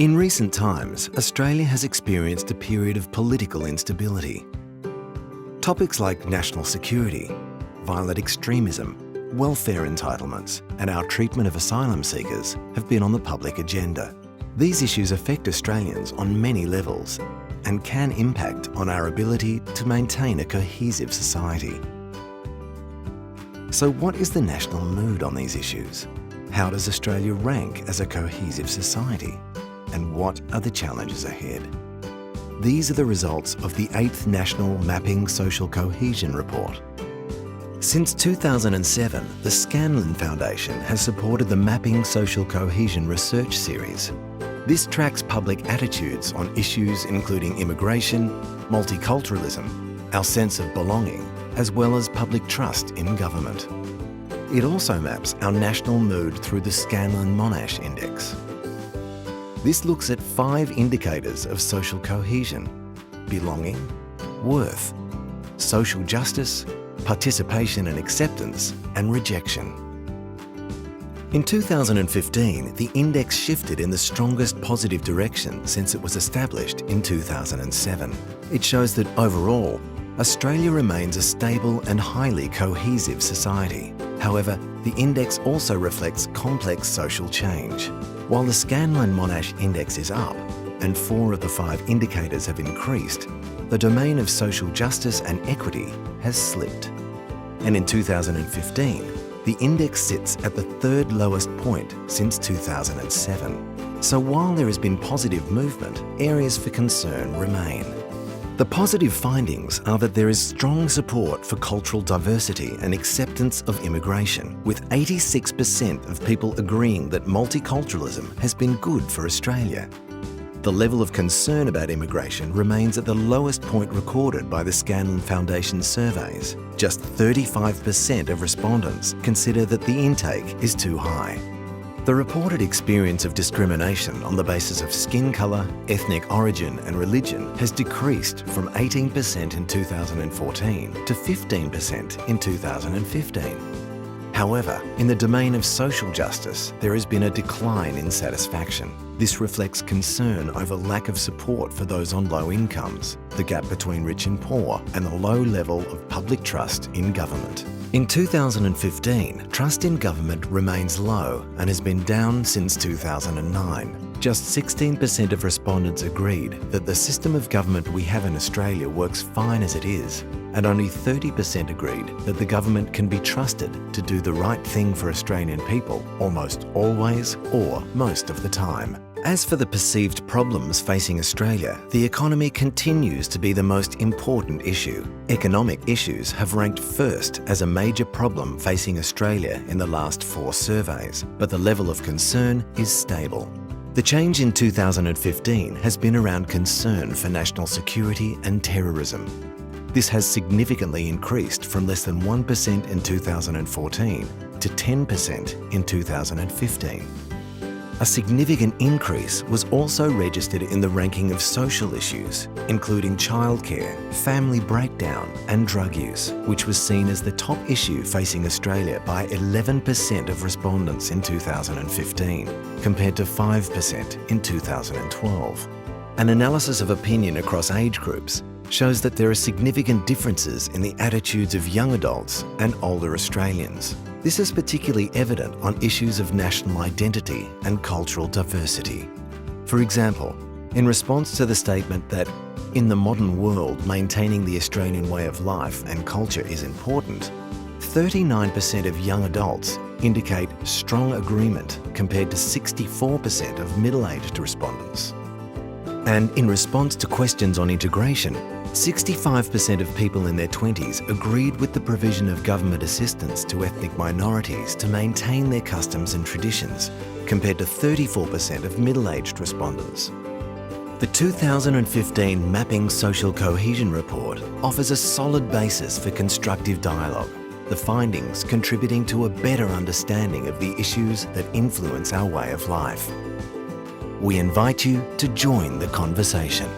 In recent times, Australia has experienced a period of political instability. Topics like national security, violent extremism, welfare entitlements, and our treatment of asylum seekers have been on the public agenda. These issues affect Australians on many levels and can impact on our ability to maintain a cohesive society. So what is the national mood on these issues? How does Australia rank as a cohesive society? And what are the challenges ahead? These are the results of the 8th National Mapping Social Cohesion Report. Since 2007, the Scanlon Foundation has supported the Mapping Social Cohesion Research Series. This tracks public attitudes on issues including immigration, multiculturalism, our sense of belonging, as well as public trust in government. It also maps our national mood through the Scanlon Monash Index. This looks at 5 indicators of social cohesion: belonging, worth, social justice, participation and acceptance, and rejection. In 2015, the index shifted in the strongest positive direction since it was established in 2007. It shows that overall, Australia remains a stable and highly cohesive society. However, the index also reflects complex social change. While the Scanlon Monash Index is up, and 4 of the 5 indicators have increased, the domain of social justice and equity has slipped. And in 2015, the index sits at the 3rd lowest point since 2007. So while there has been positive movement, areas for concern remain. The positive findings are that there is strong support for cultural diversity and acceptance of immigration, with 86% of people agreeing that multiculturalism has been good for Australia. The level of concern about immigration remains at the lowest point recorded by the Scanlon Foundation surveys. Just 35% of respondents consider that the intake is too high. The reported experience of discrimination on the basis of skin colour, ethnic origin and religion has decreased from 18% in 2014 to 15% in 2015. However, in the domain of social justice, there has been a decline in satisfaction. This reflects concern over lack of support for those on low incomes, the gap between rich and poor, and the low level of public trust in government. In 2015, trust in government remains low and has been down since 2009. Just 16% of respondents agreed that the system of government we have in Australia works fine as it is, and only 30% agreed that the government can be trusted to do the right thing for Australian people almost always or most of the time. As for the perceived problems facing Australia, the economy continues to be the most important issue. Economic issues have ranked first as a major problem facing Australia in the last 4 surveys, but the level of concern is stable. The change in 2015 has been around concern for national security and terrorism. This has significantly increased from less than 1% in 2014 to 10% in 2015. A significant increase was also registered in the ranking of social issues, including childcare, family breakdown and drug use, which was seen as the top issue facing Australia by 11% of respondents in 2015, compared to 5% in 2012. An analysis of opinion across age groups shows that there are significant differences in the attitudes of young adults and older Australians. This is particularly evident on issues of national identity and cultural diversity. For example, in response to the statement that in the modern world maintaining the Australian way of life and culture is important, 39% of young adults indicate strong agreement compared to 64% of middle-aged respondents. And in response to questions on integration, 65% of people in their 20s agreed with the provision of government assistance to ethnic minorities to maintain their customs and traditions, compared to 34% of middle-aged respondents. The 2015 Mapping Social Cohesion Report offers a solid basis for constructive dialogue, the findings contributing to a better understanding of the issues that influence our way of life. We invite you to join the conversation.